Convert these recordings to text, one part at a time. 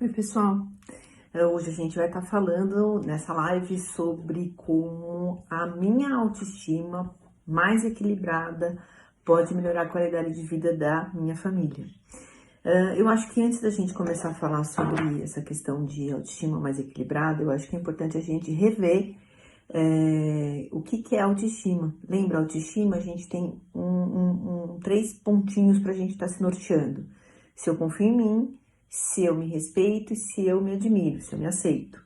Oi, pessoal. Hoje a gente vai estar falando nessa live sobre como a minha autoestima mais equilibrada pode melhorar a qualidade de vida da minha família. Eu acho que antes da gente começar a falar sobre essa questão de autoestima mais equilibrada, eu acho que é importante a gente rever o que é autoestima. Lembra, autoestima, a gente tem três pontinhos para a gente estar se norteando. Se eu confio em mim, se eu me respeito e se eu me admiro, se eu me aceito.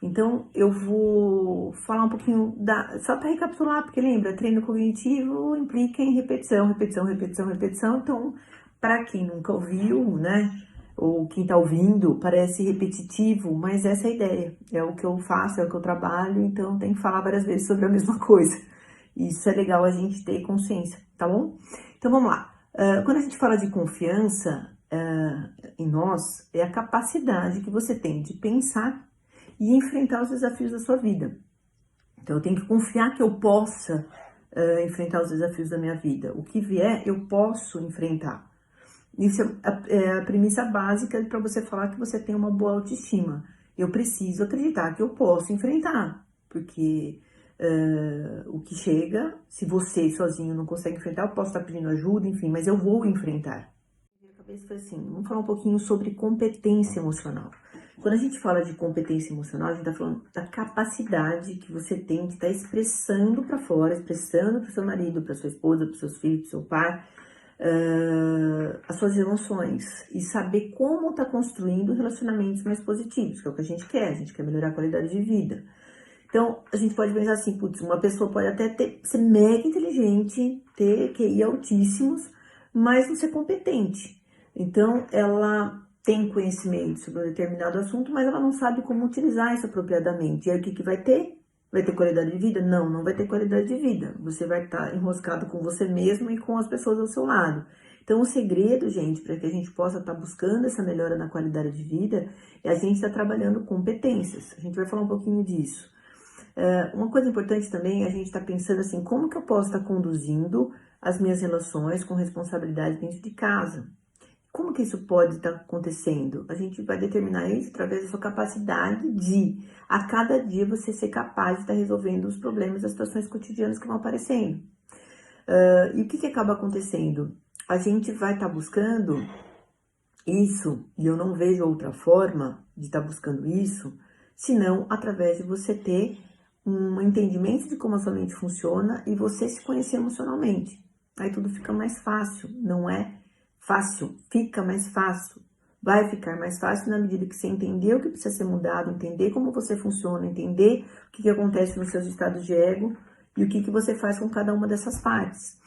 Então, eu vou falar um pouquinho só para recapitular, porque lembra, treino cognitivo implica em repetição, repetição, repetição, repetição. Então, para quem nunca ouviu, né, ou quem tá ouvindo, parece repetitivo, mas essa é a ideia. É o que eu faço, é o que eu trabalho, então tem que falar várias vezes sobre a mesma coisa. Isso é legal a gente ter consciência, tá bom? Então, vamos lá. Quando a gente fala de confiança em nós, é a capacidade que você tem de pensar e enfrentar os desafios da sua vida. Então, eu tenho que confiar que eu possa enfrentar os desafios da minha vida. O que vier, eu posso enfrentar. Isso é a premissa básica para você falar que você tem uma boa autoestima. Eu preciso acreditar que eu posso enfrentar, porque o que chega, se você sozinho não consegue enfrentar, eu posso estar pedindo ajuda, enfim, mas eu vou enfrentar. Minha cabeça foi assim, vamos falar um pouquinho sobre competência emocional. Quando a gente fala de competência emocional, a gente está falando da capacidade que você tem de estar expressando para fora, expressando para o seu marido, para sua esposa, para os seus filhos, para o seu pai, as suas emoções e saber como tá construindo relacionamentos mais positivos, que é o que a gente quer melhorar a qualidade de vida. Então, a gente pode pensar assim, putz, uma pessoa pode até ser mega inteligente, ter QI altíssimos, mas não ser competente. Então, ela tem conhecimento sobre um determinado assunto, mas ela não sabe como utilizar isso apropriadamente. E aí, o que que vai ter? Vai ter qualidade de vida? Não, não vai ter qualidade de vida. Você vai estar enroscado com você mesmo e com as pessoas ao seu lado. Então, o segredo, gente, para que a gente possa estar buscando essa melhora na qualidade de vida, é a gente estar trabalhando competências. A gente vai falar um pouquinho disso. Uma coisa importante também é a gente estar pensando assim, como que eu posso estar conduzindo as minhas relações com responsabilidade dentro de casa? Como que isso pode estar acontecendo? A gente vai determinar isso através da sua capacidade de, a cada dia, você ser capaz de estar resolvendo os problemas, as situações cotidianas que vão aparecendo. E o que que acaba acontecendo? A gente vai estar buscando isso, e eu não vejo outra forma de estar buscando isso, senão através de você ter um entendimento de como a sua mente funciona e você se conhecer emocionalmente. Aí tudo fica mais fácil, não é fácil, fica mais fácil. Vai ficar mais fácil na medida que você entender o que precisa ser mudado, entender como você funciona, entender o que acontece nos seus estados de ego e o que você faz com cada uma dessas partes.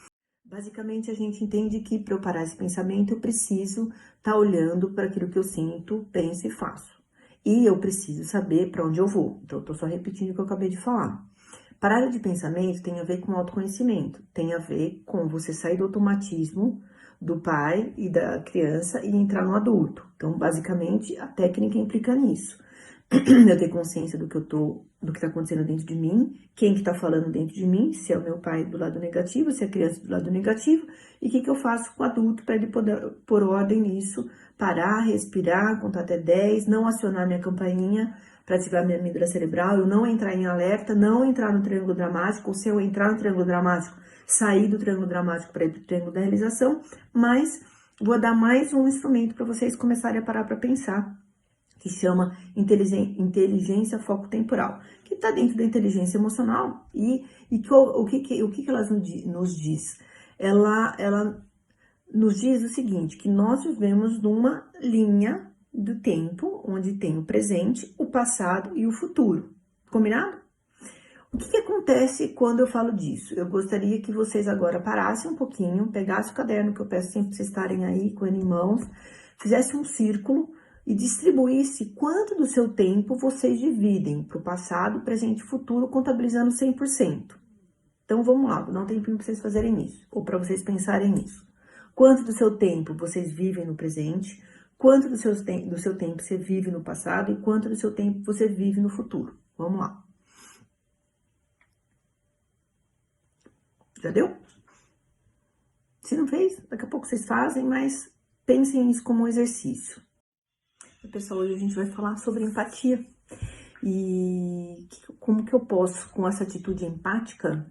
Basicamente, a gente entende que para eu parar esse pensamento, eu preciso estar olhando para aquilo que eu sinto, penso e faço. E eu preciso saber para onde eu vou. Então, eu tô só repetindo o que eu acabei de falar. Parada de pensamento tem a ver com autoconhecimento, tem a ver com você sair do automatismo do pai e da criança e entrar no adulto. Então, basicamente, a técnica implica nisso. Eu ter consciência do que tá acontecendo dentro de mim, quem que tá falando dentro de mim, se é o meu pai do lado negativo, se é a criança do lado negativo, e o que que eu faço com o adulto para ele poder pôr ordem nisso, parar, respirar, contar até 10, não acionar minha campainha para ativar minha amígdala cerebral, eu não entrar em alerta, não entrar no triângulo dramático, ou se eu entrar no triângulo dramático, sair do triângulo dramático para ir para o triângulo da realização, mas vou dar mais um instrumento para vocês começarem a parar para pensar, que chama inteligência foco-temporal, que está dentro da inteligência emocional o que ela nos diz? Ela nos diz o seguinte, que nós vivemos numa linha do tempo, onde tem o presente, o passado e o futuro. Combinado? O que acontece quando eu falo disso? Eu gostaria que vocês agora parassem um pouquinho, pegassem o caderno, que eu peço sempre para vocês estarem aí com ele em mãos, fizessem um círculo e distribuísse quanto do seu tempo vocês dividem para o passado, presente e futuro, contabilizando 100%. Então, vamos lá, vou dar um tempinho para vocês fazerem isso, ou para vocês pensarem nisso. Quanto do seu tempo vocês vivem no presente, quanto do seu tempo você vive no passado e quanto do seu tempo você vive no futuro. Vamos lá. Já deu? Se não fez, daqui a pouco vocês fazem, mas pensem nisso como um exercício. Pessoal, hoje a gente vai falar sobre empatia e como que eu posso, com essa atitude empática,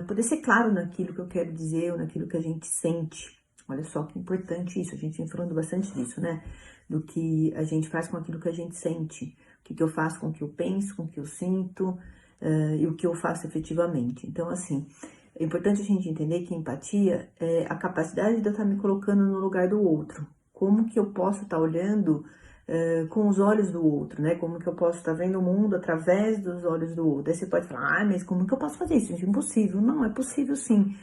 poder ser claro naquilo que eu quero dizer ou naquilo que a gente sente. Olha só que importante isso, a gente vem falando bastante disso, né? Do que a gente faz com aquilo que a gente sente, o que eu faço com o que eu penso, com o que eu sinto e o que eu faço efetivamente. Então, assim, é importante a gente entender que empatia é a capacidade de eu estar me colocando no lugar do outro. Como que eu posso estar olhando com os olhos do outro, né? Como que eu posso estar vendo o mundo através dos olhos do outro? Aí você pode falar, mas como que eu posso fazer isso? Isso é impossível. Não, é possível sim.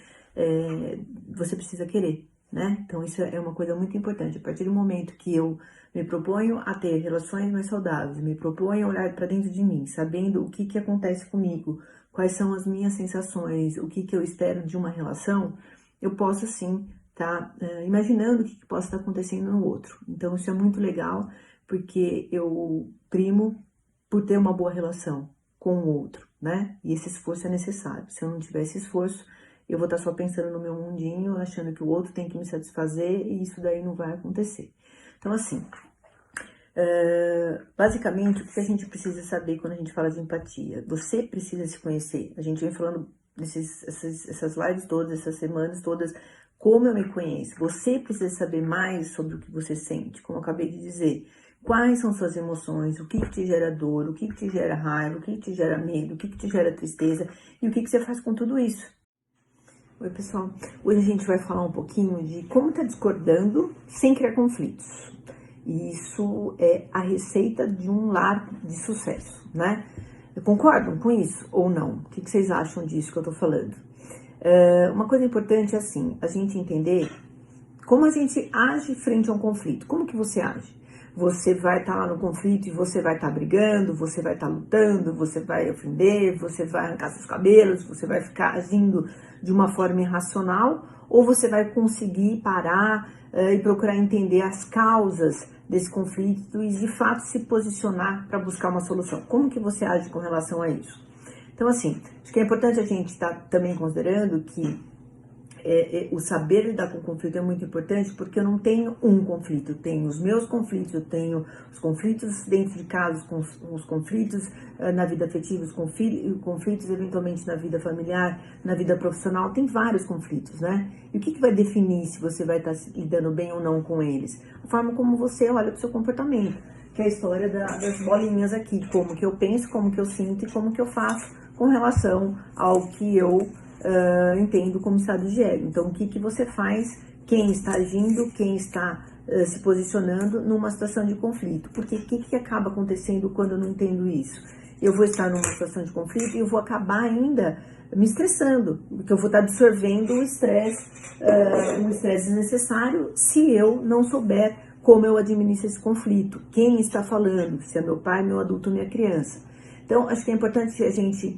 Você precisa querer, né? Então isso é uma coisa muito importante. A partir do momento que eu me proponho a ter relações mais saudáveis, me proponho a olhar para dentro de mim, sabendo o que que acontece comigo, quais são as minhas sensações, o que que eu espero de uma relação, eu posso sim estar imaginando o que que possa estar acontecendo no outro. Então isso é muito legal, porque eu primo por ter uma boa relação com o outro, né? E esse esforço é necessário. Se eu não tiver esse esforço, eu vou estar só pensando no meu mundinho, achando que o outro tem que me satisfazer, e isso daí não vai acontecer. Então, assim, basicamente, o que a gente precisa saber quando a gente fala de empatia? Você precisa se conhecer. A gente vem falando essas lives todas, essas semanas todas, como eu me conheço. Você precisa saber mais sobre o que você sente, como eu acabei de dizer. Quais são suas emoções, o que te gera dor, o que te gera raiva, o que te gera medo, o que te gera tristeza e o que você faz com tudo isso. Oi, pessoal. Hoje a gente vai falar um pouquinho de como tá discordando sem criar conflitos. E isso é a receita de um lar de sucesso, né? Concordam com isso ou não? O que vocês acham disso que eu tô falando? Uma coisa importante é assim, a gente entender como a gente age frente a um conflito. Como que você age? Você vai estar lá no conflito e você vai estar brigando, você vai estar lutando, você vai ofender, você vai arrancar seus cabelos, você vai ficar agindo de uma forma irracional, ou você vai conseguir parar e procurar entender as causas desse conflito e de fato se posicionar para buscar uma solução. Como que você age com relação a isso? Então, assim, acho que é importante a gente estar também considerando que o saber lidar com o conflito é muito importante, porque eu não tenho um conflito, eu tenho os meus conflitos, eu tenho os conflitos dentro de casa, os conflitos na vida afetiva, os conflitos eventualmente na vida familiar, na vida profissional, tem vários conflitos, né? E o que vai definir se você vai estar lidando bem ou não com eles? A forma como você olha para o seu comportamento, que é a história das bolinhas aqui, como que eu penso, como que eu sinto e como que eu faço com relação ao que eu entendo como estado de ego. Então, o que você faz, quem está agindo, quem está se posicionando numa situação de conflito. Porque o que acaba acontecendo quando eu não entendo isso? Eu vou estar numa situação de conflito e eu vou acabar ainda me estressando, porque eu vou estar absorvendo um estresse desnecessário se eu não souber como eu administro esse conflito. Quem está falando, se é meu pai, meu adulto ou minha criança. Então, acho que é importante a gente,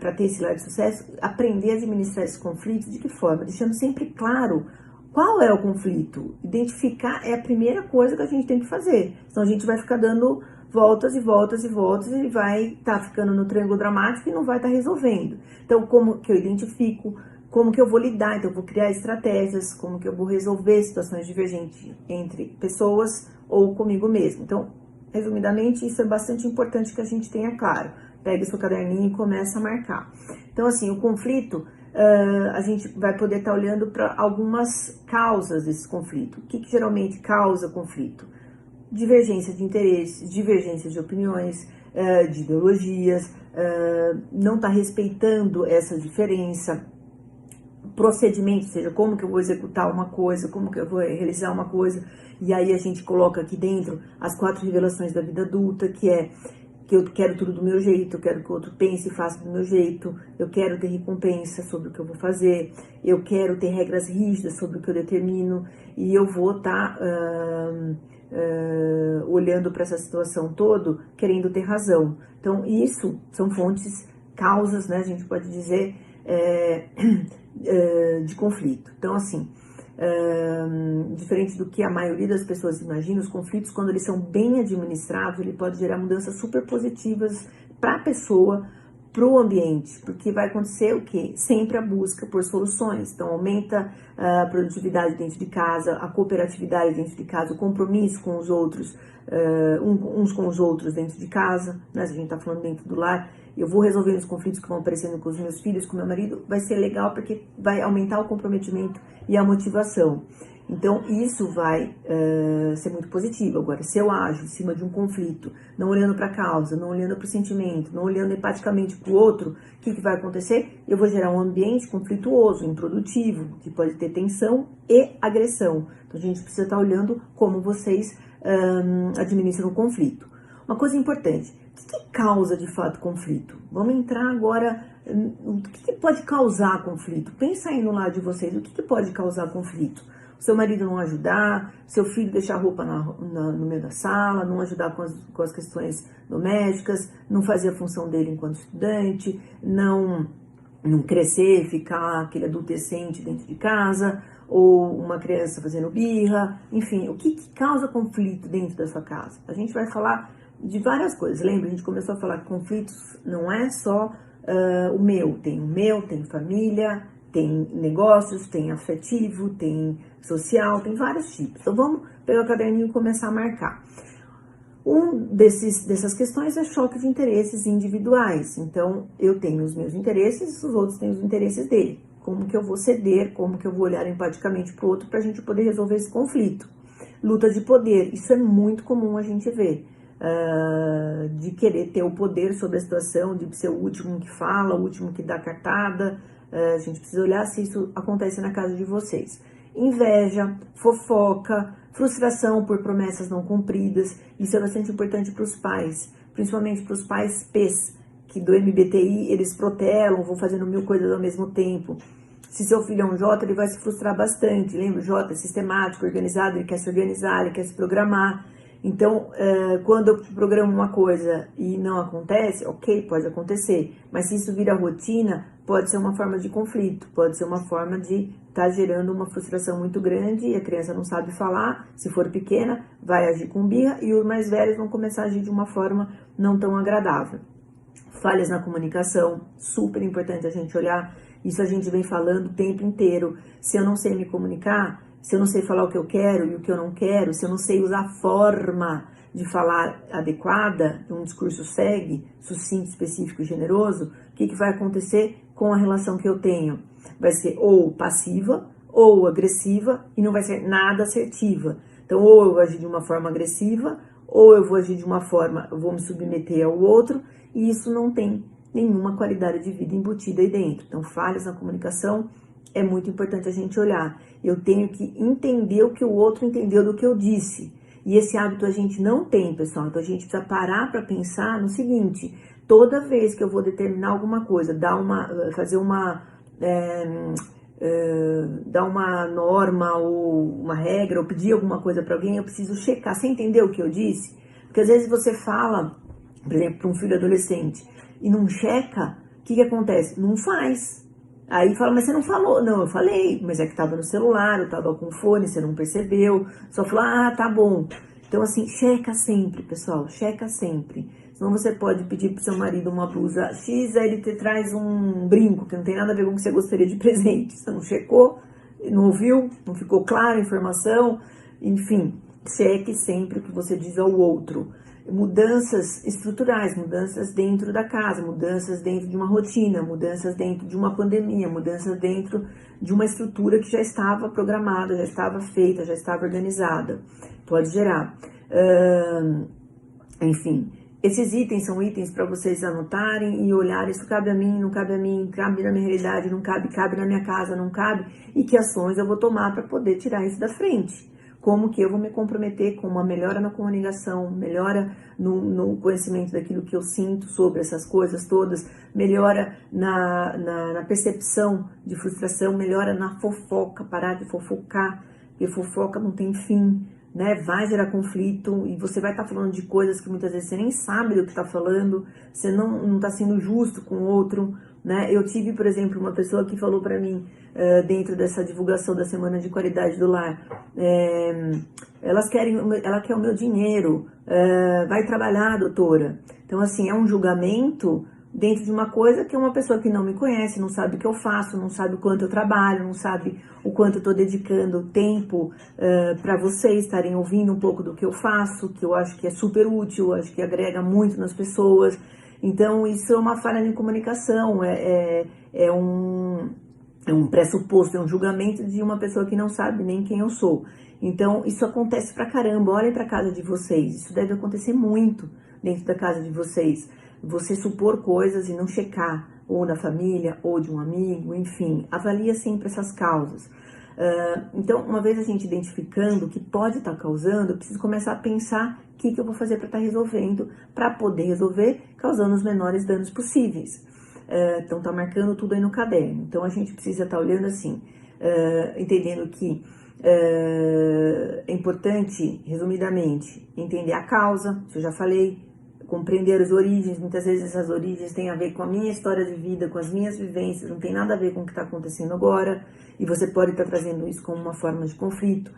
para ter esse lar de sucesso, aprender a administrar esses conflitos. De que forma? Deixando sempre claro qual é o conflito. Identificar é a primeira coisa que a gente tem que fazer. Senão a gente vai ficar dando voltas e voltas e voltas e vai estar ficando no triângulo dramático e não vai estar resolvendo. Então, como que eu identifico? Como que eu vou lidar? Então, eu vou criar estratégias, como que eu vou resolver situações divergentes entre pessoas ou comigo mesmo. Então, resumidamente, isso é bastante importante que a gente tenha claro. Pega seu caderninho e começa a marcar. Então, assim, o conflito, a gente vai poder estar olhando para algumas causas desse conflito. O que geralmente causa conflito? Divergência de interesses, divergência de opiniões, de ideologias, não está respeitando essa diferença, procedimento, ou seja, como que eu vou executar uma coisa, como que eu vou realizar uma coisa, e aí a gente coloca aqui dentro as 4 revelações da vida adulta, que é que eu quero tudo do meu jeito, eu quero que o outro pense e faça do meu jeito, eu quero ter recompensa sobre o que eu vou fazer, eu quero ter regras rígidas sobre o que eu determino, e eu vou estar olhando para essa situação toda, querendo ter razão. Então, isso são fontes, causas, né, a gente pode dizer, de conflito. Então, assim, diferente do que a maioria das pessoas imagina, os conflitos, quando eles são bem administrados, ele pode gerar mudanças super positivas para a pessoa, para o ambiente, porque vai acontecer o quê? Sempre a busca por soluções. Então, aumenta a produtividade dentro de casa, a cooperatividade dentro de casa, o compromisso com os outros, uns com os outros dentro de casa, né? Se a gente está falando dentro do lar, eu vou resolvendo os conflitos que vão aparecendo com os meus filhos, com meu marido, vai ser legal porque vai aumentar o comprometimento e a motivação. Então, isso vai ser muito positivo. Agora, se eu ajo em cima de um conflito, não olhando para a causa, não olhando para o sentimento, não olhando empaticamente para o outro, o que vai acontecer? Eu vou gerar um ambiente conflituoso, improdutivo, que pode ter tensão e agressão. Então, a gente precisa estar olhando como vocês administram o conflito. Uma coisa importante, o que causa de fato conflito? Vamos entrar agora, o que pode causar conflito? Pensa aí no lado de vocês, o que pode causar conflito? Seu marido não ajudar, seu filho deixar a roupa no meio da sala, não ajudar com as questões domésticas, não fazer a função dele enquanto estudante, não crescer, ficar aquele adolescente dentro de casa, ou uma criança fazendo birra, enfim, o que causa conflito dentro da sua casa? A gente vai falar de várias coisas. Lembra, a gente começou a falar que conflitos não é só o meu, tem família, tem negócios, tem afetivo, tem social, tem vários tipos. Então vamos pegar o caderninho e começar a marcar. Dessas questões é choque de interesses individuais. Então eu tenho os meus interesses, os outros têm os interesses dele. Como que eu vou ceder, como que eu vou olhar empaticamente para o outro para a gente poder resolver esse conflito. Luta de poder, isso é muito comum a gente ver. De querer ter o poder sobre a situação, de ser o último que fala, o último que dá cartada. A gente precisa olhar se isso acontece na casa de vocês. Inveja, fofoca, frustração por promessas não cumpridas. Isso é bastante importante para os pais, principalmente para os pais P's, que do MBTI eles protelam, vão fazendo mil coisas ao mesmo tempo. Se seu filho é um J, ele vai se frustrar bastante. Lembra, o J é sistemático, organizado, ele quer se organizar, ele quer se programar. Então, quando eu programo uma coisa e não acontece, ok, pode acontecer. Mas se isso vira rotina, pode ser uma forma de conflito, pode ser uma forma de estar gerando uma frustração muito grande e a criança não sabe falar, se for pequena, vai agir com birra e os mais velhos vão começar a agir de uma forma não tão agradável. Falhas na comunicação, super importante a gente olhar, isso a gente vem falando o tempo inteiro. Se eu não sei me comunicar, se eu não sei falar o que eu quero e o que eu não quero, se eu não sei usar a forma de falar adequada, um discurso segue, sucinto, específico e generoso, o que vai acontecer com a relação que eu tenho? Vai ser ou passiva ou agressiva e não vai ser nada assertiva. Então, ou eu vou agir de uma forma agressiva, ou eu vou agir de uma forma, eu vou me submeter ao outro, e isso não tem nenhuma qualidade de vida embutida aí dentro. Então, falhas na comunicação é muito importante a gente olhar. Eu tenho que entender o que o outro entendeu do que eu disse. E esse hábito a gente não tem, pessoal. Então a gente precisa parar para pensar no seguinte: toda vez que eu vou determinar alguma coisa, dar uma norma ou uma regra, ou pedir alguma coisa para alguém, eu preciso checar. Você entendeu o que eu disse? Porque às vezes você fala, por exemplo, para um filho adolescente e não checa, o que acontece? Não faz. Aí fala, mas você não falou. Não, eu falei, mas é que tava no celular, eu tava com fone, você não percebeu. Só falou, tá bom. Então, assim, checa sempre, pessoal, checa sempre. Senão você pode pedir pro seu marido uma blusa X, aí ele te traz um brinco, que não tem nada a ver com o que você gostaria de presente. Você não checou, não ouviu, não ficou clara a informação. Enfim, cheque sempre o que você diz ao outro. Mudanças estruturais, mudanças dentro da casa, mudanças dentro de uma rotina, mudanças dentro de uma pandemia, mudanças dentro de uma estrutura que já estava programada, já estava feita, já estava organizada. Pode gerar. Enfim, esses itens são itens para vocês anotarem e olharem, isso cabe a mim, não cabe a mim, cabe na minha realidade, não cabe, cabe na minha casa, não cabe, e que ações eu vou tomar para poder tirar isso da frente. Como que eu vou me comprometer com uma melhora na comunicação, melhora no conhecimento daquilo que eu sinto sobre essas coisas todas, melhora na percepção de frustração, melhora na fofoca, parar de fofocar, porque fofoca não tem fim, né? Vai gerar conflito e você vai estar falando de coisas que muitas vezes você nem sabe do que está falando, você não está sendo justo com o outro, né? Eu tive, por exemplo, uma pessoa que falou para mim, dentro dessa divulgação da Semana de Qualidade do Lar, ela quer o meu dinheiro, vai trabalhar, doutora. Então, assim, é um julgamento dentro de uma coisa que uma pessoa que não me conhece, não sabe o que eu faço, não sabe o quanto eu trabalho, não sabe o quanto eu estou dedicando tempo para vocês estarem ouvindo um pouco do que eu faço, que eu acho que é super útil, acho que agrega muito nas pessoas. Então, isso é uma falha de comunicação, é um pressuposto, é um julgamento de uma pessoa que não sabe nem quem eu sou. Então, isso acontece pra caramba. Olhem pra casa de vocês. Isso deve acontecer muito dentro da casa de vocês. Você supor coisas e não checar, ou da família, ou de um amigo, enfim. Avalia sempre essas causas. Então, uma vez a gente identificando o que pode estar causando, eu preciso começar a pensar o que eu vou fazer para estar resolvendo, para poder resolver, causando os menores danos possíveis. Então, tá marcando tudo aí no caderno. Então, a gente precisa estar olhando assim, entendendo que é importante, resumidamente, entender a causa, isso eu já falei, compreender as origens. Muitas vezes essas origens têm a ver com a minha história de vida, com as minhas vivências, não tem nada a ver com o que está acontecendo agora, e você pode estar trazendo isso como uma forma de conflito.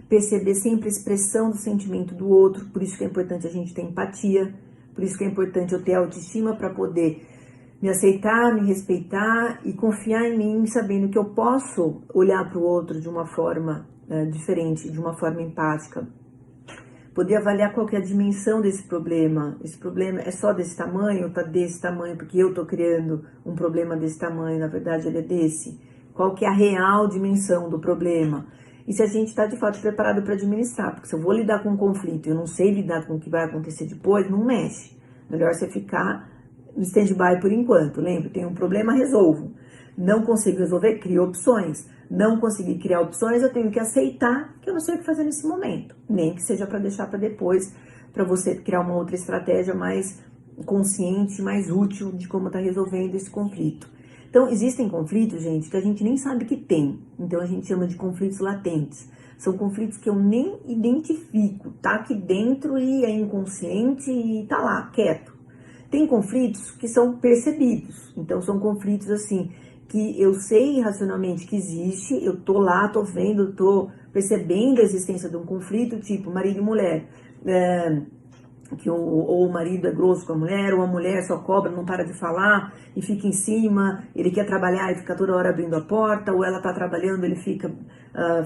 Perceber sempre a expressão do sentimento do outro, por isso que é importante a gente ter empatia, por isso que é importante eu ter autoestima para poder me aceitar, me respeitar e confiar em mim, sabendo que eu posso olhar para o outro de uma forma diferente, de uma forma empática. Poder avaliar qual que é a dimensão desse problema. Esse problema é só desse tamanho ou está desse tamanho porque eu estou criando um problema desse tamanho, na verdade ele é desse. Qual que é a real dimensão do problema? E se a gente está de fato preparado para administrar, porque se eu vou lidar com um conflito e eu não sei lidar com o que vai acontecer depois, não mexe. Melhor você ficar no stand-by por enquanto. Lembra, tem um problema, resolvo. Não consigo resolver, crio opções. Não consegui criar opções, eu tenho que aceitar que eu não sei o que fazer nesse momento. Nem que seja para deixar para depois, para você criar uma outra estratégia mais consciente, mais útil de como tá resolvendo esse conflito. Então, existem conflitos, gente, que a gente nem sabe que tem. Então, a gente chama de conflitos latentes. São conflitos que eu nem identifico. Tá aqui dentro e é inconsciente e tá lá, quieto. Tem conflitos que são percebidos. Então, são conflitos assim que eu sei racionalmente que existe, eu tô lá, tô vendo, tô percebendo a existência de um conflito, tipo marido e mulher, que ou o marido é grosso com a mulher, ou a mulher só cobra, não para de falar e fica em cima, ele quer trabalhar e fica toda hora abrindo a porta, ou ela tá trabalhando, ele fica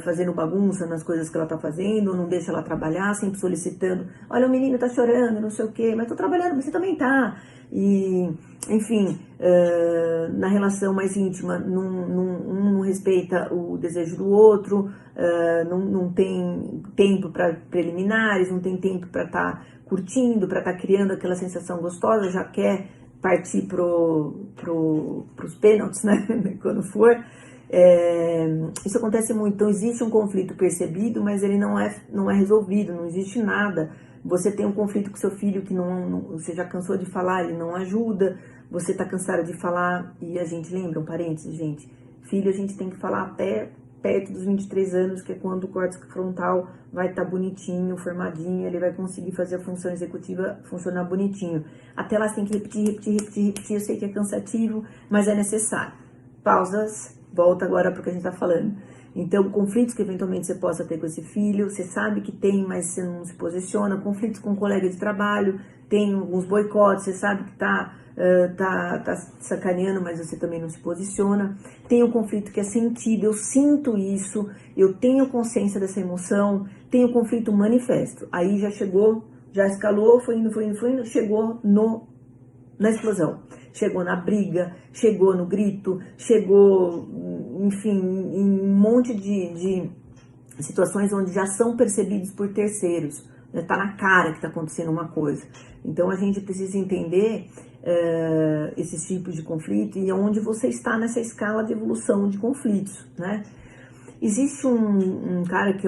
fazendo bagunça nas coisas que ela tá fazendo, não deixa ela trabalhar, sempre solicitando, olha o menino tá chorando, não sei o quê, mas tô trabalhando, mas você também tá. E, enfim, na relação mais íntima, não respeita o desejo do outro, não tem tempo para preliminares, não tem tempo para estar curtindo, para estar criando aquela sensação gostosa, já quer partir pros pênaltis, né, quando for. Isso acontece muito. Então, existe um conflito percebido, mas ele não é resolvido, não existe nada. Você tem um conflito com seu filho que você já cansou de falar, ele não ajuda, você tá cansada de falar, e a gente lembra, um parênteses, gente, filho a gente tem que falar até perto dos 23 anos, que é quando o córtex frontal vai estar bonitinho, formadinho, ele vai conseguir fazer a função executiva funcionar bonitinho. Até lá você tem que repetir, eu sei que é cansativo, mas é necessário. Pausas, volta agora para o que a gente tá falando. Então, conflitos que eventualmente você possa ter com esse filho, você sabe que tem, mas você não se posiciona. Conflitos com um colega de trabalho, tem alguns boicotes, você sabe que tá sacaneando, mas você também não se posiciona. Tem um conflito que é sentido, eu sinto isso, eu tenho consciência dessa emoção. Tem o conflito manifesto, aí já chegou, já escalou, foi indo, chegou na explosão. Chegou na briga, chegou no grito, chegou, enfim, em um monte de situações onde já são percebidos por terceiros. Tá na cara que tá acontecendo uma coisa. Então, a gente precisa entender esses tipos de conflito e onde você está nessa escala de evolução de conflitos, né? Existe um cara que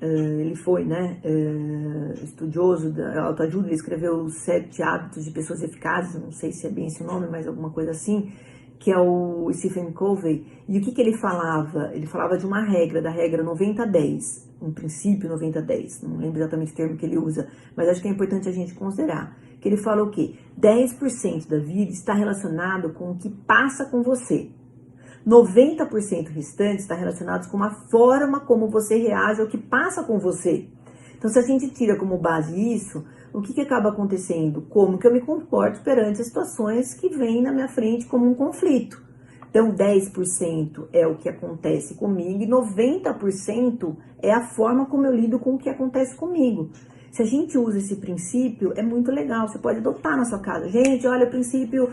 ele foi, né, estudioso da autoajuda, ele escreveu os 7 hábitos de pessoas eficazes, não sei se é bem esse o nome, mas alguma coisa assim, que é o Stephen Covey. E o que ele falava? Ele falava de uma regra, da regra 90-10, um princípio 90-10, não lembro exatamente o termo que ele usa, mas acho que é importante a gente considerar. Que ele fala o quê? 10% da vida está relacionado com o que passa com você. 90% restante está relacionado com a forma como você reage ao que passa com você. Então, se a gente tira como base isso, o que acaba acontecendo? Como que eu me comporto perante as situações que vêm na minha frente como um conflito. Então, 10% é o que acontece comigo e 90% é a forma como eu lido com o que acontece comigo. Se a gente usa esse princípio, é muito legal. Você pode adotar na sua casa. Gente, olha o princípio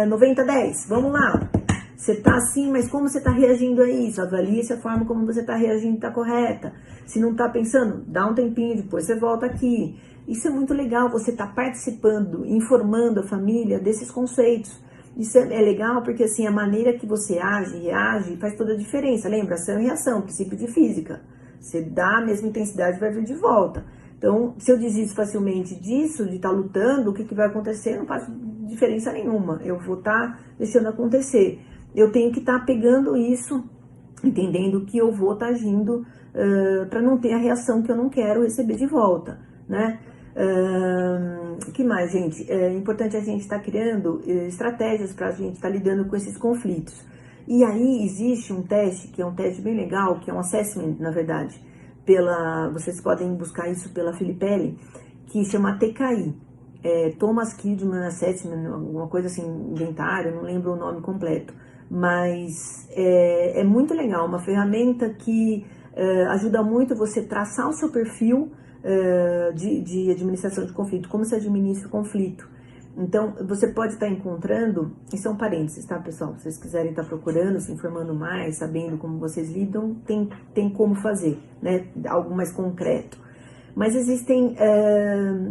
90-10. Vamos lá. Você tá assim, mas como você tá reagindo a isso? Avalie se a forma como você tá reagindo tá correta. Se não tá pensando, dá um tempinho, depois você volta aqui. Isso é muito legal, você tá participando, informando a família desses conceitos. Isso é legal porque, assim, a maneira que você age, reage, faz toda a diferença. Lembra? Ação e reação, princípio de física. Você dá a mesma intensidade, vai vir de volta. Então, se eu desisto facilmente disso, de estar lutando, o que vai acontecer? Não faz diferença nenhuma. Eu vou estar deixando acontecer. Eu tenho que estar pegando isso, entendendo que eu vou estar agindo para não ter a reação que eu não quero receber de volta, né? O que mais, gente? É importante a gente estar criando estratégias para a gente estar lidando com esses conflitos. E aí existe um teste, que é um teste bem legal, que é um assessment, na verdade, vocês podem buscar isso pela Filippelli, que chama TKI, Thomas Kilmann Assessment, alguma coisa assim, inventário, não lembro o nome completo, mas é muito legal, uma ferramenta que ajuda muito você traçar o seu perfil de administração de conflito, como se administra o conflito. Então, você pode estar encontrando, e são parênteses, tá, pessoal? Se vocês quiserem estar procurando, se informando mais, sabendo como vocês lidam, tem como fazer, né? Algo mais concreto. Mas existem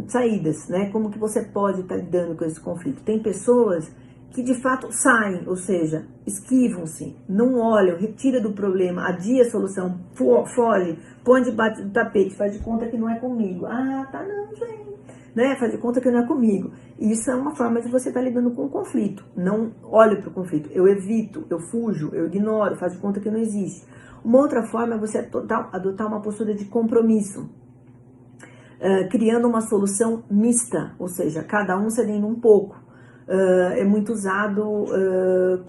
saídas, né? Como que você pode estar lidando com esse conflito? Tem pessoas que de fato saem, ou seja, esquivam-se, não olham, retira do problema, adia a solução, foge, põe debaixo do tapete, faz de conta que não é comigo. Ah, tá, não, gente. Né? Faz de conta que não é comigo. Isso é uma forma de você estar lidando com o conflito. Não olho para o conflito, eu evito, eu fujo, eu ignoro, faz de conta que não existe. Uma outra forma é você adotar uma postura de compromisso, criando uma solução mista, ou seja, cada um cedendo um pouco. É muito usado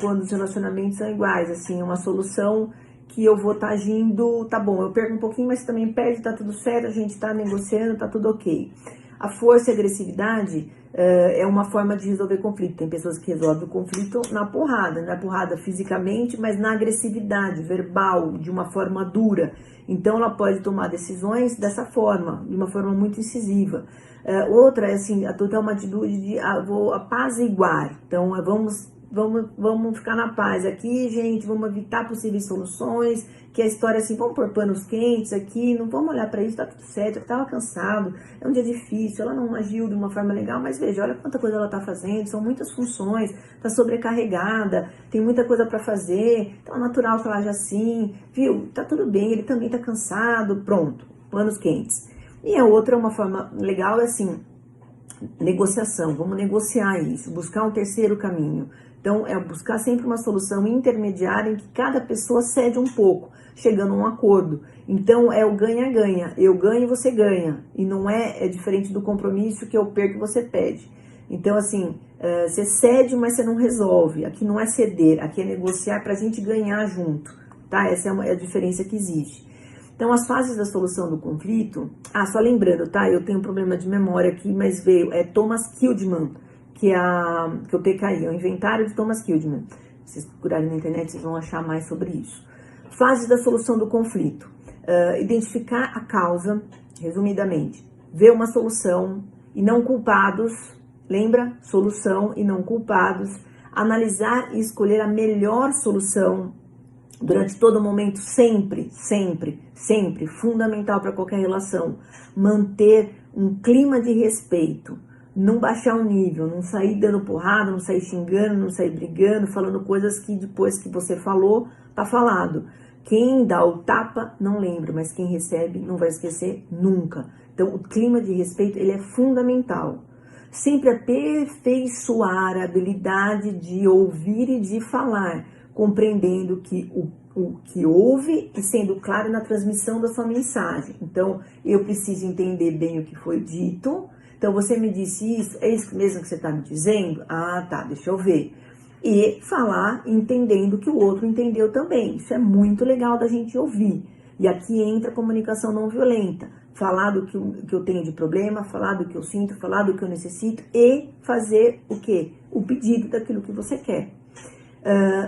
quando os relacionamentos são iguais, assim, uma solução que eu vou estar agindo, tá bom, eu perco um pouquinho, mas também perde, tá tudo certo, a gente tá negociando, tá tudo ok. A força e a agressividade é uma forma de resolver conflito. Tem pessoas que resolvem o conflito na porrada, não é porrada fisicamente, mas na agressividade verbal, de uma forma dura. Então ela pode tomar decisões dessa forma, de uma forma muito incisiva. Outra é assim, adotar uma atitude de vou apaziguar. Então vamos ficar na paz aqui, gente, vamos evitar possíveis soluções, que a história assim, vamos pôr panos quentes aqui, não vamos olhar para isso, tá tudo certo, eu tava cansado, é um dia difícil, ela não agiu de uma forma legal, mas veja, olha quanta coisa ela tá fazendo, são muitas funções, tá sobrecarregada, tem muita coisa para fazer, então é natural que ela aja assim, viu, tá tudo bem, ele também tá cansado, pronto, panos quentes. E a outra, uma forma legal é assim, negociação, vamos negociar isso, buscar um terceiro caminho. Então, é buscar sempre uma solução intermediária em que cada pessoa cede um pouco, chegando a um acordo. Então, é o ganha-ganha. Eu ganho e você ganha. E não é diferente do compromisso que eu perco e você pede. Então, assim, você cede, mas você não resolve. Aqui não é ceder, aqui é negociar para a gente ganhar junto, tá? Essa é a diferença que existe. Então, as fases da solução do conflito... só lembrando, tá? Eu tenho um problema de memória aqui, mas veio... Thomas Kilmann, que eu TKI, é o inventário de Thomas Kilmann. Se vocês procurarem na internet, vocês vão achar mais sobre isso. Fases da solução do conflito. Identificar a causa, resumidamente. Ver uma solução e não culpados. Lembra? Solução e não culpados. Analisar e escolher a melhor solução durante todo momento, sempre, sempre, sempre, fundamental para qualquer relação, manter um clima de respeito, não baixar o nível, não sair dando porrada, não sair xingando, não sair brigando, falando coisas que depois que você falou, tá falado. Quem dá o tapa não lembra, mas quem recebe não vai esquecer nunca. Então, o clima de respeito, ele é fundamental. Sempre aperfeiçoar a habilidade de ouvir e de falar, compreendendo que o que ouve e sendo claro na transmissão da sua mensagem. Então, eu preciso entender bem o que foi dito. Então, você me disse isso, é isso mesmo que você está me dizendo? Ah, tá, deixa eu ver. E falar entendendo que o outro entendeu também. Isso é muito legal da gente ouvir. E aqui entra a comunicação não violenta. falar do que eu tenho de problema, falar do que eu sinto, falar do que eu necessito e fazer o quê? O pedido daquilo que você quer.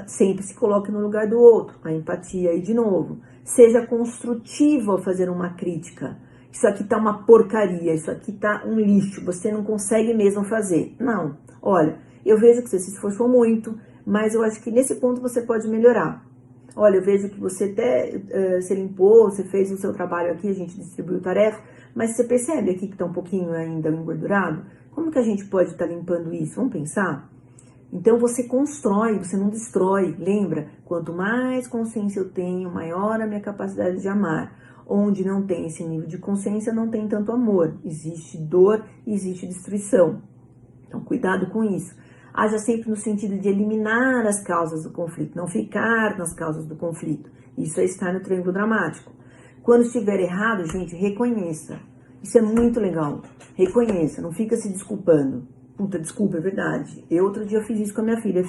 Sempre se coloque no lugar do outro, a empatia aí de novo. Seja construtivo ao fazer uma crítica. Isso aqui tá uma porcaria, isso aqui tá um lixo, você não consegue mesmo fazer. Não, olha, eu vejo que você se esforçou muito, mas eu acho que nesse ponto você pode melhorar. Olha, eu vejo que você até se limpou, você fez o seu trabalho aqui, a gente distribuiu tarefa, mas você percebe aqui que tá um pouquinho ainda engordurado? Como que a gente pode estar limpando isso? Vamos pensar? Então você constrói, você não destrói. Lembra? Quanto mais consciência eu tenho, maior a minha capacidade de amar. Onde não tem esse nível de consciência, não tem tanto amor. Existe dor e existe destruição. Então cuidado com isso. Haja sempre no sentido de eliminar as causas do conflito, não ficar nas causas do conflito. Isso é estar no triângulo dramático. Quando estiver errado, gente, reconheça. Isso é muito legal. Reconheça, não fica se desculpando. Puta, desculpa, é verdade. Outro dia eu fiz isso com a minha filha.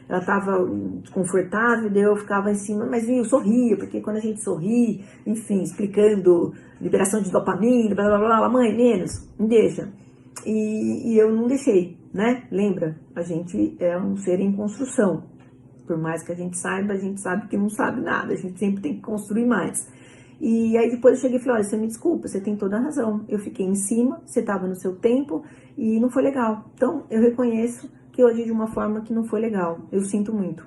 Ela tava desconfortável, daí eu ficava em cima, mas eu sorria, porque quando a gente sorri, enfim, explicando liberação de dopamina, blá blá blá, mãe, menos, me deixa. E eu não deixei, né? Lembra? A gente é um ser em construção. Por mais que a gente saiba, a gente sabe que não sabe nada. A gente sempre tem que construir mais. E aí depois eu cheguei e falei, olha, você me desculpa, você tem toda a razão. Eu fiquei em cima, você estava no seu tempo e não foi legal. Então, eu reconheço que eu agi de uma forma que não foi legal. Eu sinto muito,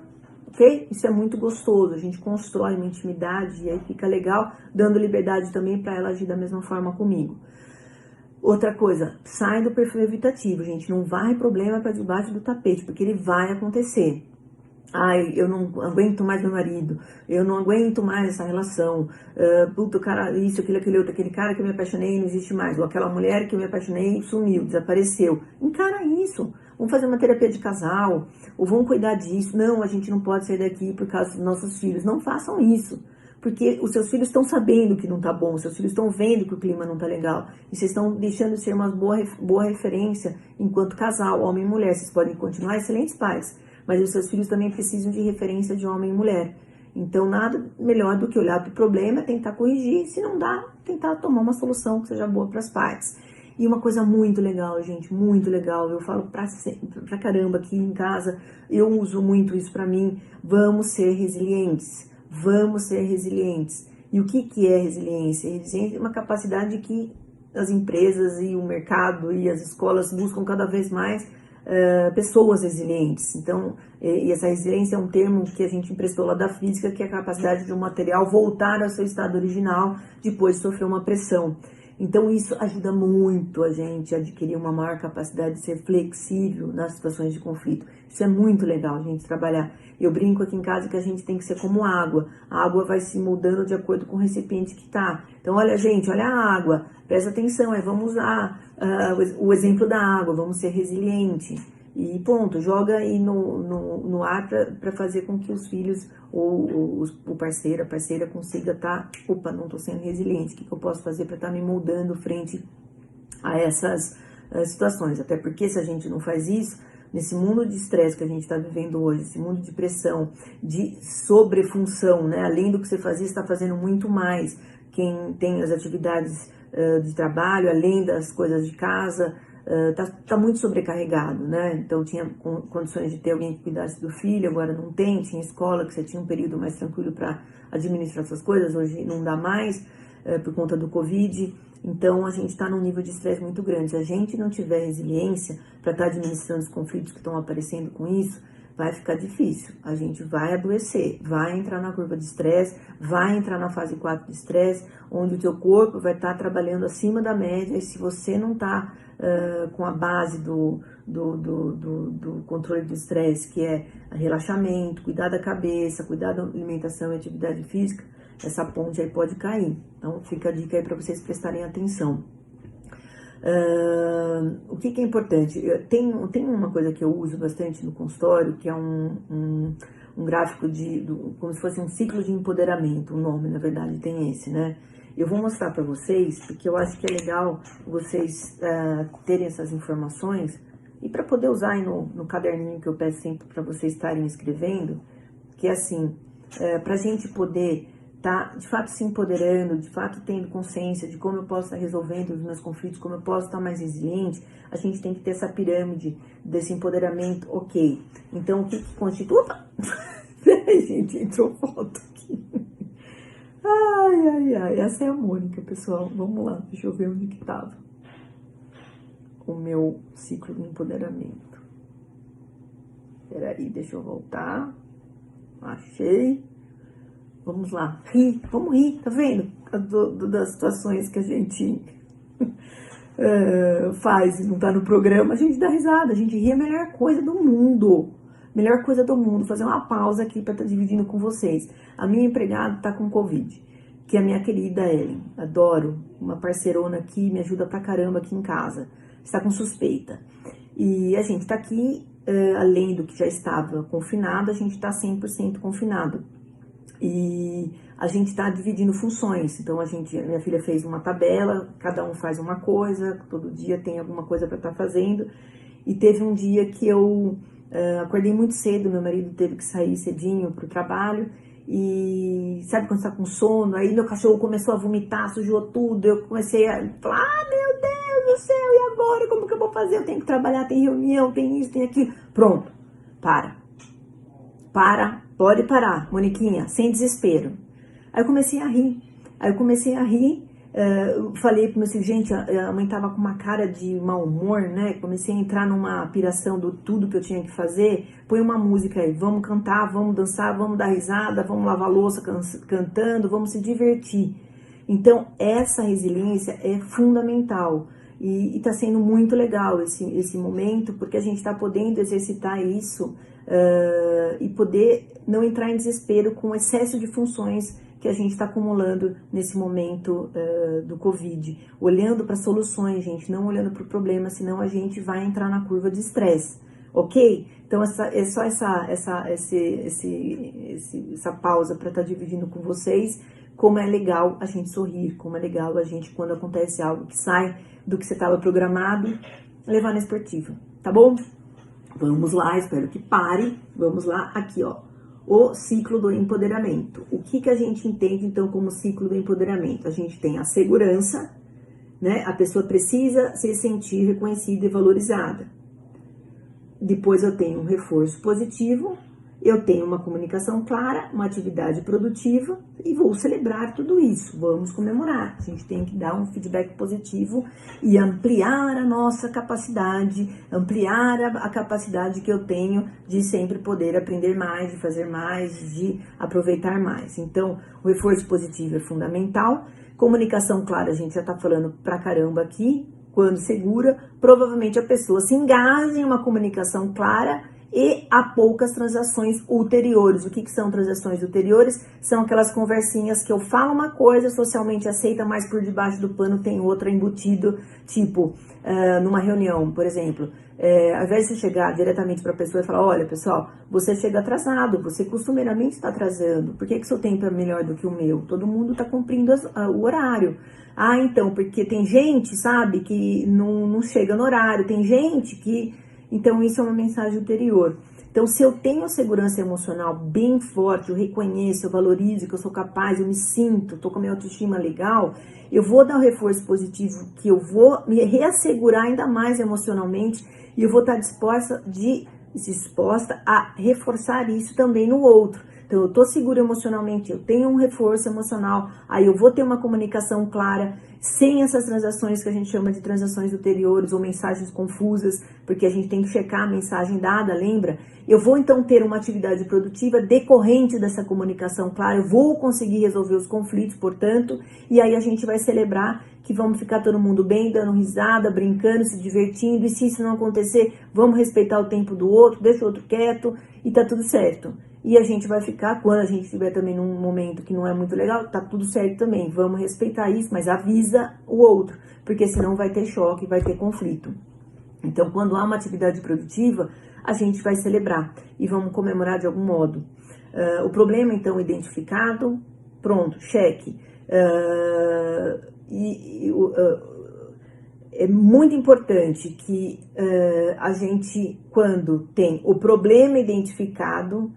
ok? Isso é muito gostoso. A gente constrói uma intimidade e aí fica legal, dando liberdade também para ela agir da mesma forma comigo. Outra coisa, sai do perfil evitativo, gente. Não varre problema para debaixo do tapete, porque ele vai acontecer. Ai, eu não aguento mais meu marido, eu não aguento mais essa relação, puto, cara, isso, aquele outro, aquele cara que eu me apaixonei não existe mais, ou aquela mulher que eu me apaixonei sumiu, desapareceu. Encara isso, vamos fazer uma terapia de casal, ou vamos cuidar disso. Não, a gente não pode sair daqui por causa dos nossos filhos. Não façam isso, porque os seus filhos estão sabendo que não tá bom, os seus filhos estão vendo que o clima não tá legal, e vocês estão deixando de ser uma boa referência enquanto casal, homem e mulher. Vocês podem continuar excelentes pais, mas os seus filhos também precisam de referência de homem e mulher. Então, nada melhor do que olhar para o problema, tentar corrigir, se não dá, tentar tomar uma solução que seja boa para as partes. E uma coisa muito legal, gente, muito legal, eu falo pra caramba aqui em casa, eu uso muito isso pra mim, vamos ser resilientes, vamos ser resilientes. E o que é resiliência? Resiliência é uma capacidade que as empresas e o mercado e as escolas buscam cada vez mais, pessoas resilientes. Então, e essa resiliência é um termo que a gente emprestou lá da física, que é a capacidade de um material voltar ao seu estado original depois de sofrer uma pressão. Então, isso ajuda muito a gente a adquirir uma maior capacidade de ser flexível nas situações de conflito. Isso é muito legal, a gente trabalhar. Eu brinco aqui em casa que a gente tem que ser como água. A água vai se mudando de acordo com o recipiente que tá. Então, olha, gente, olha a água. Presta atenção, vamos usar o exemplo da água, vamos ser resiliente. E ponto, joga aí no ar para fazer com que os filhos ou o parceiro, a parceira consiga opa, não tô sendo resiliente, o que eu posso fazer para estar me moldando frente a essas situações? Até porque se a gente não faz isso, nesse mundo de estresse que a gente está vivendo hoje, esse mundo de pressão, de sobrefunção, né? Além do que você fazia, você está fazendo muito mais. Quem tem as atividades de trabalho, além das coisas de casa, tá muito sobrecarregado, né? Então tinha condições de ter alguém que cuidasse do filho, agora não tem. Tinha escola que você tinha um período mais tranquilo para administrar essas coisas, hoje não dá mais por conta do Covid. Então a gente está num nível de estresse muito grande. Se a gente não tiver resiliência para estar administrando os conflitos que estão aparecendo com isso, vai ficar difícil. A gente vai adoecer, vai entrar na curva de estresse, vai entrar na fase 4 de estresse, onde o teu corpo vai estar trabalhando acima da média, e se você não está com a base do controle do estresse, que é relaxamento, cuidar da cabeça, cuidar da alimentação e atividade física, essa ponte aí pode cair. Então fica a dica aí para vocês prestarem atenção. O que é importante? Tem uma coisa que eu uso bastante no consultório, que é um gráfico como se fosse um ciclo de empoderamento. O nome, na verdade, tem esse, né? Eu vou mostrar para vocês, porque eu acho que é legal vocês terem essas informações e para poder usar aí no caderninho que eu peço sempre para vocês estarem escrevendo, que é assim, para a gente poder tá de fato se empoderando, de fato tendo consciência de como eu posso estar resolvendo os meus conflitos, como eu posso estar mais resiliente, a gente tem que ter essa pirâmide desse empoderamento, ok. Então, o que constitui... Opa! Peraí, gente, entrou foto aqui. Ai, ai, ai, essa é a Mônica, pessoal. Vamos lá, deixa eu ver onde que tava o meu ciclo de empoderamento. Peraí, deixa eu voltar. Achei. Vamos lá, vamos rir, tá vendo? Das situações que a gente faz e não tá no programa, a gente dá risada, a gente ri, é a melhor coisa do mundo. Melhor coisa do mundo, fazer uma pausa aqui para estar dividindo com vocês. A minha empregada tá com Covid, que é a minha querida Ellen, adoro, uma parceirona aqui, me ajuda pra caramba aqui em casa, está com suspeita. E a gente tá aqui, além do que já estava confinado, a gente tá 100% confinado. E a gente está dividindo funções, então minha filha fez uma tabela, cada um faz uma coisa, todo dia tem alguma coisa para estar fazendo. E teve um dia que eu acordei muito cedo, meu marido teve que sair cedinho para o trabalho, e sabe quando você tá com sono, aí meu cachorro começou a vomitar, sujou tudo, eu comecei a falar, meu Deus do céu, e agora, como que eu vou fazer? Eu tenho que trabalhar, tem reunião, tem isso, tem aquilo. Pronto, pode parar, Moniquinha, sem desespero. Aí eu comecei a rir, falei pro meu filho, gente, a mãe tava com uma cara de mau humor, né? Comecei a entrar numa piração do tudo que eu tinha que fazer. Põe uma música aí, vamos cantar, vamos dançar, vamos dar risada, vamos lavar louça cantando, vamos se divertir. Então, essa resiliência é fundamental. E tá sendo muito legal esse momento, porque a gente tá podendo exercitar isso e poder não entrar em desespero com o excesso de funções que a gente está acumulando nesse momento do Covid. Olhando para soluções, gente, não olhando para o problema, senão a gente vai entrar na curva de estresse, ok? Então, é só essa pausa para estar dividindo com vocês como é legal a gente sorrir, como é legal a gente, quando acontece algo que sai do que você estava programado, levar na esportiva, tá bom? Vamos lá, espero que pare. Vamos lá, aqui, ó. O ciclo do empoderamento. O que a gente entende, então, como ciclo do empoderamento? A gente tem a segurança, né? A pessoa precisa se sentir reconhecida e valorizada. Depois eu tenho um reforço positivo, eu tenho uma comunicação clara, uma atividade produtiva e vou celebrar tudo isso, vamos comemorar. A gente tem que dar um feedback positivo e ampliar a nossa capacidade, ampliar a capacidade que eu tenho de sempre poder aprender mais, de fazer mais, de aproveitar mais. Então, o reforço positivo é fundamental. Comunicação clara, a gente já está falando pra caramba aqui. Quando segura, provavelmente a pessoa se engaja em uma comunicação clara e há poucas transações ulteriores. O que são transações ulteriores? São aquelas conversinhas que eu falo uma coisa, socialmente aceita, mas por debaixo do pano tem outra embutido, tipo, numa reunião, por exemplo. Ao invés de você chegar diretamente para a pessoa e falar, olha, pessoal, você chega atrasado, você costumeiramente está atrasando, por que seu tempo é melhor do que o meu? Todo mundo está cumprindo o horário. Ah, então, porque tem gente, sabe, que não chega no horário, tem gente que... Então, isso é uma mensagem ulterior. Então, se eu tenho segurança emocional bem forte, eu reconheço, eu valorizo, que eu sou capaz, eu me sinto, tô com a minha autoestima legal, eu vou dar um reforço positivo, que eu vou me reassegurar ainda mais emocionalmente e eu vou estar disposta a reforçar isso também no outro. Então, eu tô segura emocionalmente, eu tenho um reforço emocional, aí eu vou ter uma comunicação clara, sem essas transações que a gente chama de transações ulteriores ou mensagens confusas, porque a gente tem que checar a mensagem dada, lembra? Eu vou então ter uma atividade produtiva decorrente dessa comunicação clara, eu vou conseguir resolver os conflitos, portanto, e aí a gente vai celebrar que vamos ficar todo mundo bem, dando risada, brincando, se divertindo, e se isso não acontecer, vamos respeitar o tempo do outro, deixa o outro quieto e tá tudo certo. E a gente vai ficar, quando a gente estiver também num momento que não é muito legal, tá tudo certo também, vamos respeitar isso, mas avisa o outro, porque senão vai ter choque, vai ter conflito. Então, quando há uma atividade produtiva, a gente vai celebrar e vamos comemorar de algum modo. O problema, então, identificado, pronto, cheque. É muito importante que a gente, quando tem o problema identificado,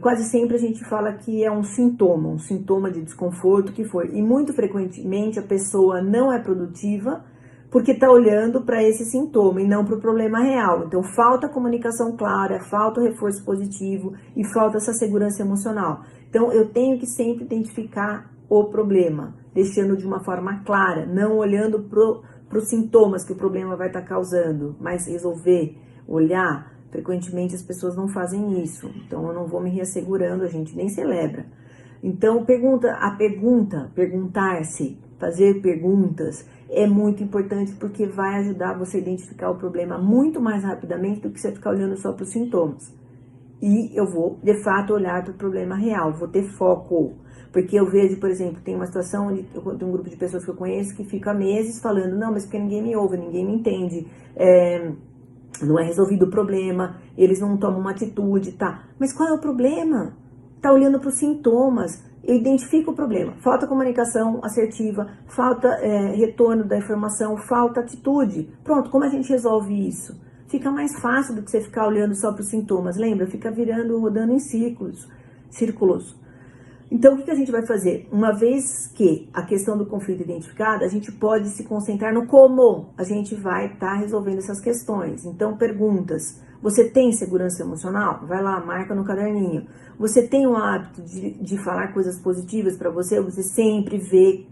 quase sempre a gente fala que é um sintoma de desconforto que foi. E muito frequentemente a pessoa não é produtiva porque está olhando para esse sintoma e não para o problema real. Então falta comunicação clara, falta o reforço positivo e falta essa segurança emocional. Então eu tenho que sempre identificar o problema, deixando de uma forma clara, não olhando para os sintomas que o problema vai estar causando, mas resolver, olhar. Frequentemente as pessoas não fazem isso, então eu não vou me reassegurando, a gente nem celebra. Então perguntar-se, fazer perguntas é muito importante porque vai ajudar você a identificar o problema muito mais rapidamente do que você ficar olhando só para os sintomas. E eu vou, de fato, olhar para o problema real, vou ter foco. Porque eu vejo, por exemplo, tem uma situação onde eu tenho um grupo de pessoas que eu conheço que fica meses falando, não, mas porque ninguém me ouve, ninguém me entende, não é resolvido o problema, eles não tomam uma atitude, tá? Mas qual é o problema? Tá olhando para os sintomas, eu identifico o problema. Falta comunicação assertiva, falta retorno da informação, falta atitude. Pronto, como a gente resolve isso? Fica mais fácil do que você ficar olhando só para os sintomas, lembra? Fica rodando em círculos. Então, o que a gente vai fazer? Uma vez que a questão do conflito é identificada, a gente pode se concentrar no como a gente vai estar resolvendo essas questões. Então, perguntas. Você tem segurança emocional? Vai lá, marca no caderninho. Você tem o hábito de falar coisas positivas para você? Você sempre vê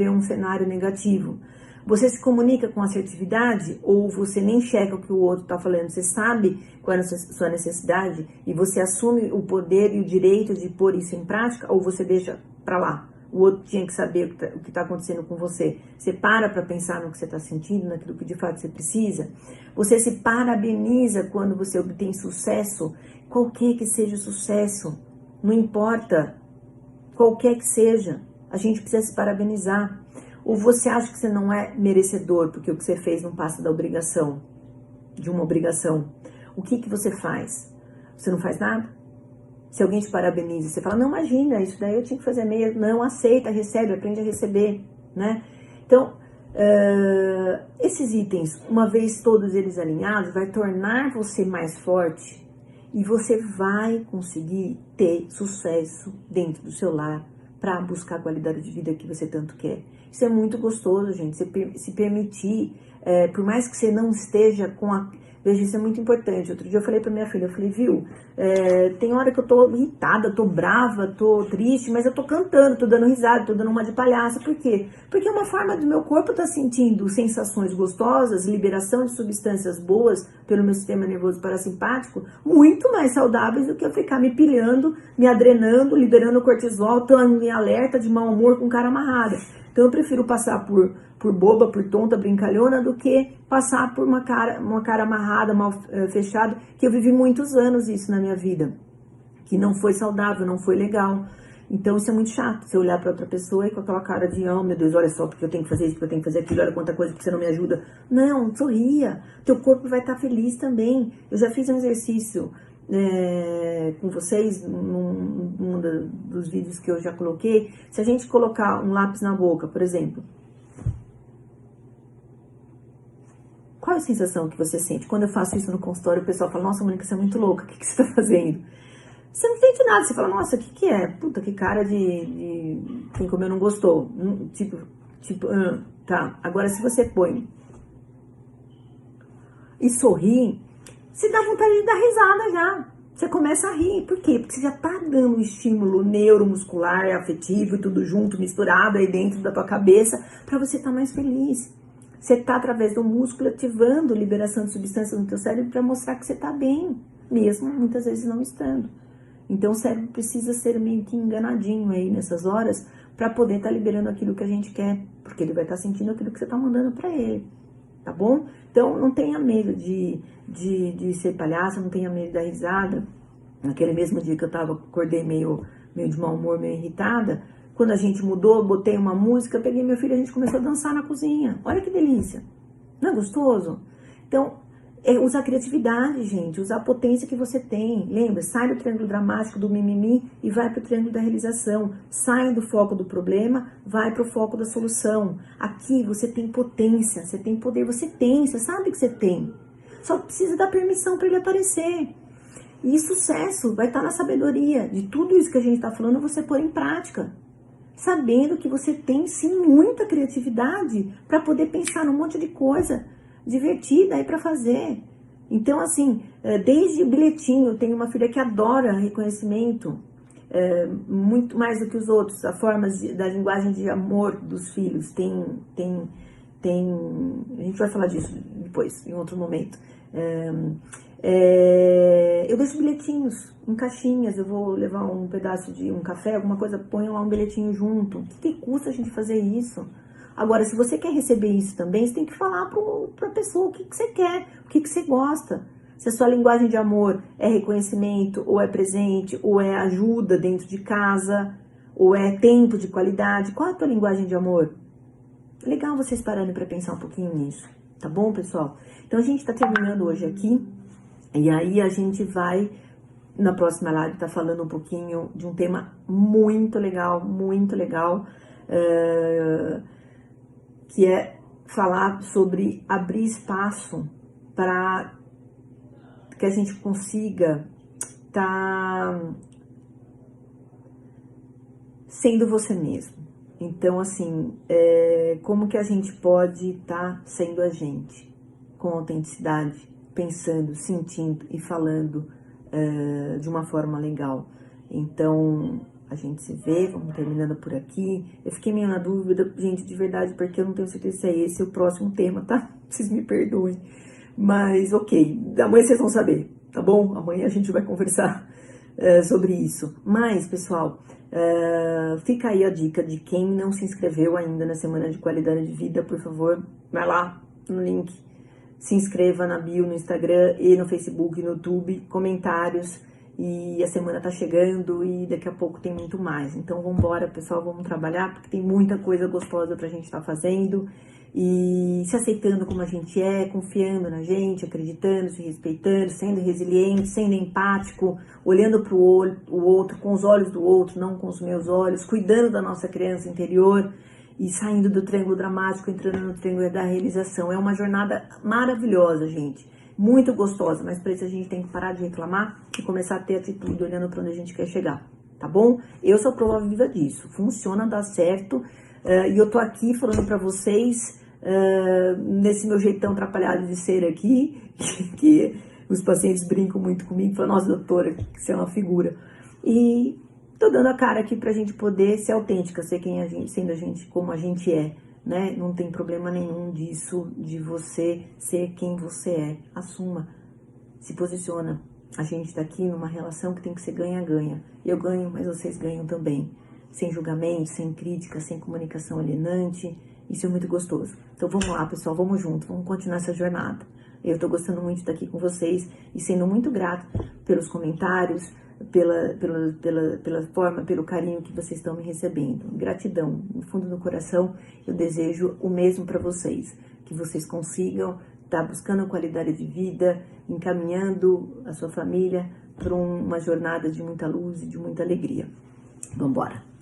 um cenário negativo. Você se comunica com assertividade ou você nem checa o que o outro está falando? Você sabe qual é a sua necessidade e você assume o poder e o direito de pôr isso em prática ou você deixa para lá? O outro tinha que saber o que está acontecendo com você. Você para pensar no que você está sentindo, naquilo que de fato você precisa. Você se parabeniza quando você obtém sucesso, qualquer que seja o sucesso, não importa, qualquer que seja, a gente precisa se parabenizar. Ou você acha que você não é merecedor porque o que você fez não passa de uma obrigação? O que você faz? Você não faz nada? Se alguém te parabeniza, você fala, não, imagina, isso daí eu tinha que fazer mesmo. Não, aceita, recebe, aprende a receber, né? Então, esses itens, uma vez todos eles alinhados, vai tornar você mais forte e você vai conseguir ter sucesso dentro do seu lar para buscar a qualidade de vida que você tanto quer. Isso é muito gostoso, gente, se permitir, por mais que você não esteja com a... Veja, isso é muito importante. Outro dia eu falei pra minha filha, viu, tem hora que eu tô irritada, tô brava, tô triste, mas eu tô cantando, tô dando risada, tô dando uma de palhaça. Por quê? Porque é uma forma do meu corpo tá sentindo sensações gostosas, liberação de substâncias boas pelo meu sistema nervoso parasimpático, muito mais saudáveis do que eu ficar me pilhando, me adrenando, liberando cortisol, estando em alerta, de mau humor, com cara amarrada. Então eu prefiro passar por boba, por tonta, brincalhona, do que passar por uma cara amarrada, mal fechada, que eu vivi muitos anos isso na minha vida, que não foi saudável, não foi legal. Então isso é muito chato, você olhar para outra pessoa e com aquela cara de, oh meu Deus, olha só, porque eu tenho que fazer isso, porque eu tenho que fazer aquilo, olha quanta coisa que você não me ajuda. Não, sorria, teu corpo vai estar feliz também. Eu já fiz um exercício com vocês, num dos vídeos que eu já coloquei. Se a gente colocar um lápis na boca, por exemplo, qual é a sensação que você sente? Quando eu faço isso no consultório, o pessoal fala, nossa, Mônica, você é muito louca, o que você está fazendo? Você não sente nada, você fala, nossa, o que é? Puta, que cara de quem comeu não gostou. Tá, agora se você põe e sorri, você dá vontade de dar risada já. Você começa a rir. Por quê? Porque você já tá dando um estímulo neuromuscular, afetivo, tudo junto, misturado aí dentro da tua cabeça, para você estar mais feliz. Você tá, através do músculo, ativando liberação de substâncias no teu cérebro para mostrar que você tá bem, mesmo muitas vezes não estando. Então o cérebro precisa ser meio que enganadinho aí nessas horas para poder estar liberando aquilo que a gente quer, porque ele vai estar sentindo aquilo que você tá mandando para ele. Tá bom? Então, não tenha medo de ser palhaça, não tenha medo da risada. Naquele mesmo dia que eu acordei meio de mau humor, meio irritada, quando a gente mudou, botei uma música, peguei meu filho e a gente começou a dançar na cozinha. Olha que delícia. Não é gostoso? Então, usar a criatividade, gente, usar a potência que você tem. Lembra? Sai do triângulo dramático, do mimimi e vai para o triângulo da realização. Sai do foco do problema, vai para o foco da solução. Aqui você tem potência, você tem poder, você sabe que você tem. Só precisa dar permissão para ele aparecer. E sucesso vai estar na sabedoria de tudo isso que a gente está falando, você pôr em prática. Sabendo que você tem sim muita criatividade para poder pensar num monte de coisa divertida aí para fazer. Então, assim, desde o bilhetinho, eu tenho uma filha que adora reconhecimento, muito mais do que os outros, a forma da linguagem de amor dos filhos. A gente vai falar disso depois, em outro momento. Eu deixo bilhetinhos em caixinhas, eu vou levar um pedaço de um café, alguma coisa, ponho lá um bilhetinho junto. O que custa a gente fazer isso? Agora, se você quer receber isso também, você tem que falar para a pessoa o que você quer, o que você gosta. Se a sua linguagem de amor é reconhecimento, ou é presente, ou é ajuda dentro de casa, ou é tempo de qualidade, qual é a tua linguagem de amor? Legal vocês pararem para pensar um pouquinho nisso, tá bom, pessoal? Então, a gente está terminando hoje aqui, e aí a gente vai, na próxima live, estar falando um pouquinho de um tema muito legal, que é falar sobre abrir espaço para que a gente consiga estar sendo você mesmo. Então, assim, como que a gente pode estar sendo a gente, com autenticidade, pensando, sentindo e falando de uma forma legal. Então, a gente se vê, vamos terminando por aqui. Eu fiquei meio na dúvida, gente, de verdade, porque eu não tenho certeza se é esse o próximo tema, tá? Vocês me perdoem. Mas, ok, amanhã vocês vão saber, tá bom? Amanhã a gente vai conversar sobre isso. Mas, pessoal, fica aí a dica de quem não se inscreveu ainda na Semana de Qualidade de Vida, por favor, vai lá no link, se inscreva na bio, no Instagram e no Facebook, no YouTube, comentários, e a semana tá chegando e daqui a pouco tem muito mais. Então vambora, pessoal, vamos trabalhar, porque tem muita coisa gostosa pra gente estar fazendo, e se aceitando como a gente é, confiando na gente, acreditando, se respeitando, sendo resiliente, sendo empático, olhando para o outro, com os olhos do outro, não com os meus olhos, cuidando da nossa criança interior e saindo do triângulo dramático, entrando no triângulo da realização. É uma jornada maravilhosa, gente, muito gostosa, mas para isso a gente tem que parar de reclamar e começar a ter atitude olhando para onde a gente quer chegar, tá bom? Eu sou a prova viva disso, funciona, dá certo, e eu tô aqui falando para vocês nesse meu jeitão atrapalhado de ser aqui, que os pacientes brincam muito comigo, falam, nossa, doutora, você é uma figura. E tô dando a cara aqui pra gente poder ser autêntica, ser quem a gente, sendo a gente como a gente é, né? Não tem problema nenhum disso, de você ser quem você é. Assuma, se posiciona. A gente tá aqui numa relação que tem que ser ganha-ganha. Eu ganho, mas vocês ganham também. Sem julgamento, sem crítica, sem comunicação alienante. Isso é muito gostoso. Então vamos lá, pessoal, vamos junto, vamos continuar essa jornada. Eu tô gostando muito de estar aqui com vocês e sendo muito grata pelos comentários, pela forma, pelo carinho que vocês estão me recebendo. Gratidão, no fundo do coração, eu desejo o mesmo para vocês. Que vocês consigam estar buscando qualidade de vida, encaminhando a sua família para uma jornada de muita luz e de muita alegria. Vamos embora!